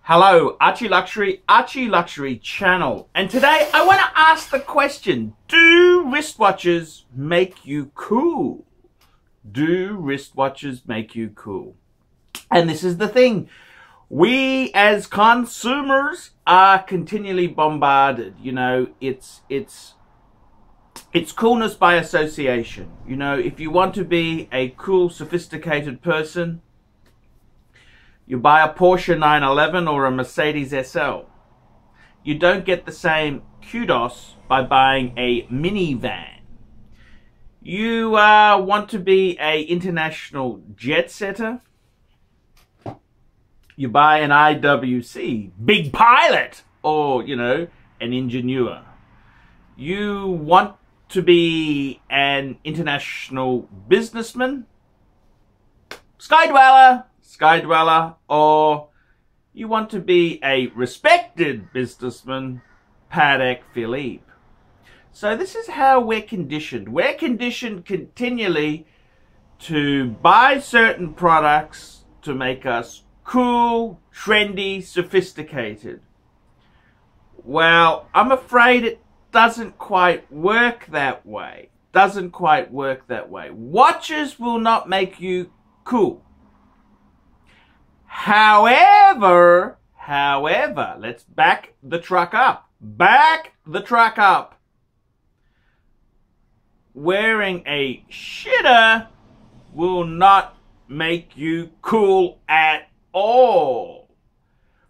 Hello, ArchieLuxury, ArchieLuxury channel. And today I want to ask the question, do wristwatches make you cool? Do wristwatches make you cool? And this is the thing. We as consumers are continually bombarded. You know, it's coolness by association. You know, if you want to be a cool, sophisticated person, you buy a Porsche 911 or a Mercedes SL. You don't get the same kudos by buying a minivan. You want to be an international jet setter. You buy an IWC, big pilot, or, you know, an ingenieur. You want to be an international businessman, skydweller, or you want to be a respected businessman, Patek Philippe. So this is how we're conditioned. We're conditioned continually to buy certain products to make us cool, trendy, sophisticated. Well, I'm afraid it doesn't quite work that way. Watches will not make you cool. However, let's back the truck up. Wearing a shitter will not make you cool at all.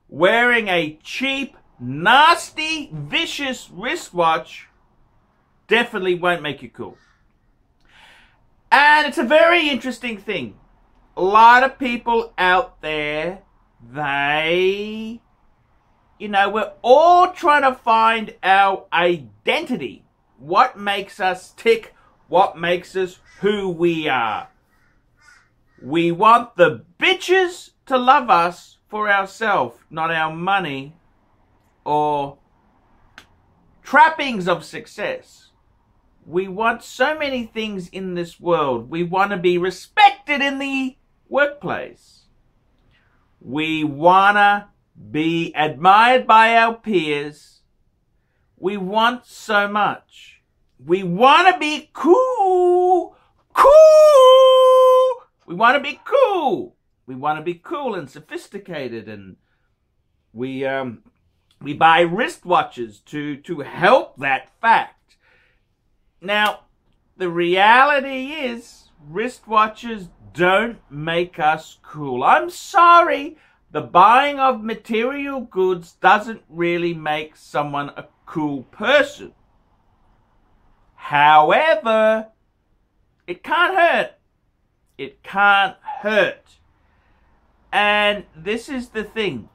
Wearing a cheap, nasty, vicious wristwatch definitely won't make you cool. And it's a very interesting thing. A lot of people out there, we're all trying to find our identity. What makes us tick? What makes us who we are? We want the bitches to love us for ourselves, not our money or trappings of success. We want so many things in this world. We want to be respected in the workplace. We want to be admired by our peers. We want so much. We want to be cool. We want to be cool. We want to be cool and sophisticated, and we buy wristwatches to help that fact. Now, the reality is wristwatches don't make us cool. I'm sorry, the buying of material goods doesn't really make someone a cool person. However, it can't hurt. It can't hurt. And this is the thing.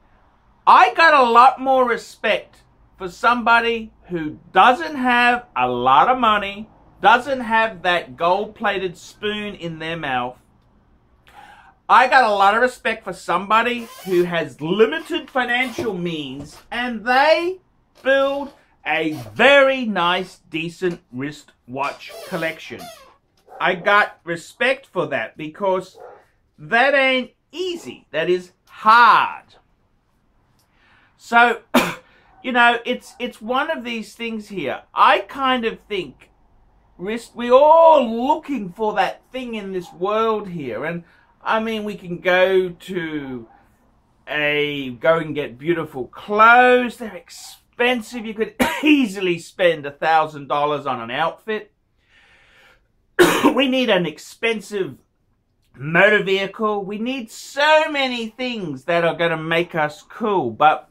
I got a lot more respect for somebody who doesn't have a lot of money, doesn't have that gold-plated spoon in their mouth. I got a lot of respect for somebody who has limited financial means and they build a very nice, decent wristwatch collection. I got respect for that because that ain't easy. That is hard. So, you know, it's one of these things here. I kind of think we're all looking for that thing in this world here. And I mean, we can go and get beautiful clothes. They're expensive. You could easily spend $1,000 on an outfit. We need an expensive motor vehicle. We need so many things that are going to make us cool. But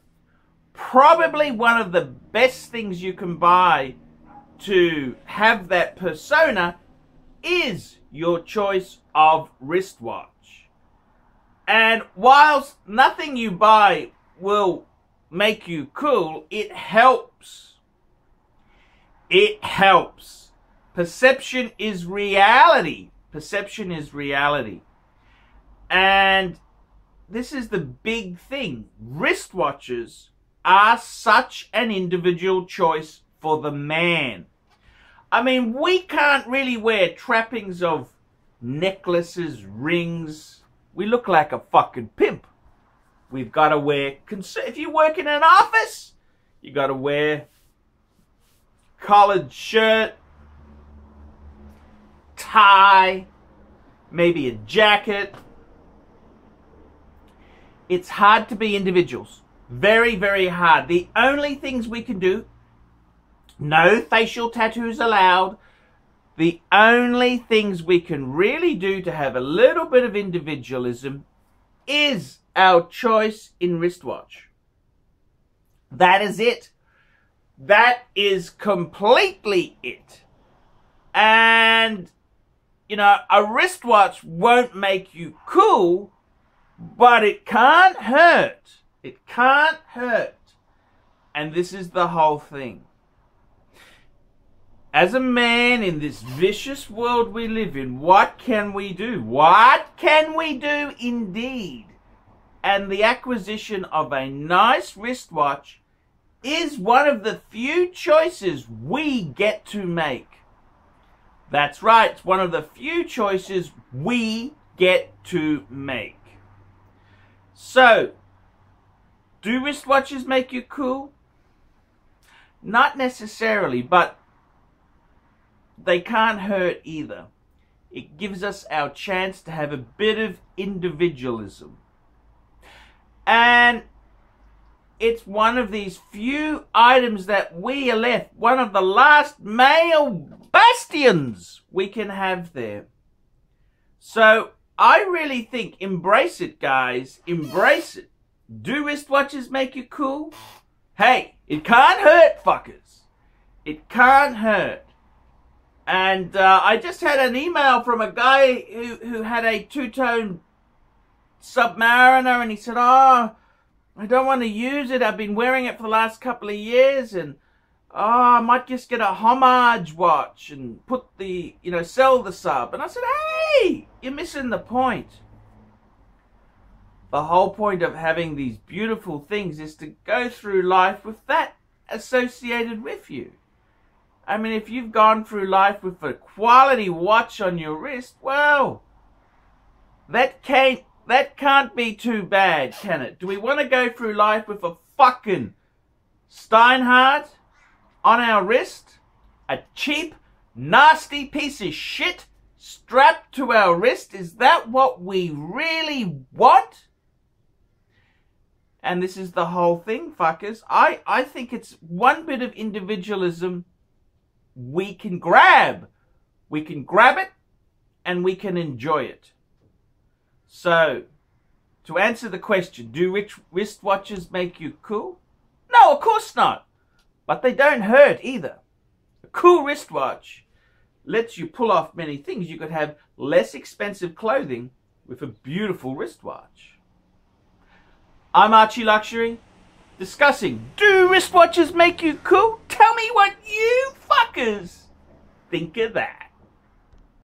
probably one of the best things you can buy to have that persona is your choice of wristwatch. And whilst nothing you buy will make you cool, it helps. It helps. Perception is reality. Perception is reality. And this is the big thing. Wristwatches are such an individual choice for the man. I mean, we can't really wear trappings of necklaces, rings. We look like a fucking pimp. We've got to wear, if you work in an office, you got to wear collared shirt, tie, maybe a jacket. It's hard to be individuals. Very, very hard. The only things we can do, no facial tattoos allowed. The only things we can really do to have a little bit of individualism is our choice in wristwatch. That is it. That is completely it. And, you know, a wristwatch won't make you cool, but it can't hurt. It can't hurt. And this is the whole thing. As a man in this vicious world we live in, what can we do? What can we do indeed? And the acquisition of a nice wristwatch is one of the few choices we get to make. That's right, it's one of the few choices we get to make. So, do wristwatches make you cool? Not necessarily, but they can't hurt either. It gives us our chance to have a bit of individualism. And it's one of these few items that we are left, one of the last male bastions we can have there. So I really think, embrace it, guys. Embrace it. Do wristwatches make you cool? Hey, it can't hurt, fuckers. It can't hurt. And I just had an email from a guy who had a two-tone Submariner, and he said, oh, I don't want to use it. I've been wearing it for the last couple of years, and I might just get a homage watch and put the, you know, sell the sub. And I said, hey, you're missing the point. The whole point of having these beautiful things is to go through life with that associated with you. I mean, if you've gone through life with a quality watch on your wrist, well, that can't be too bad, can it? Do we want to go through life with a fucking Steinhardt on our wrist? A cheap, nasty piece of shit strapped to our wrist? Is that what we really want? And this is the whole thing, fuckers. I think it's one bit of individualism we can grab. We can grab it and we can enjoy it. So, to answer the question, do wristwatches make you cool? No, of course not. But they don't hurt either. A cool wristwatch lets you pull off many things. You could have less expensive clothing with a beautiful wristwatch. I'm ArchieLuxury, discussing, do wristwatches make you cool? Tell me what you fuckers think of that.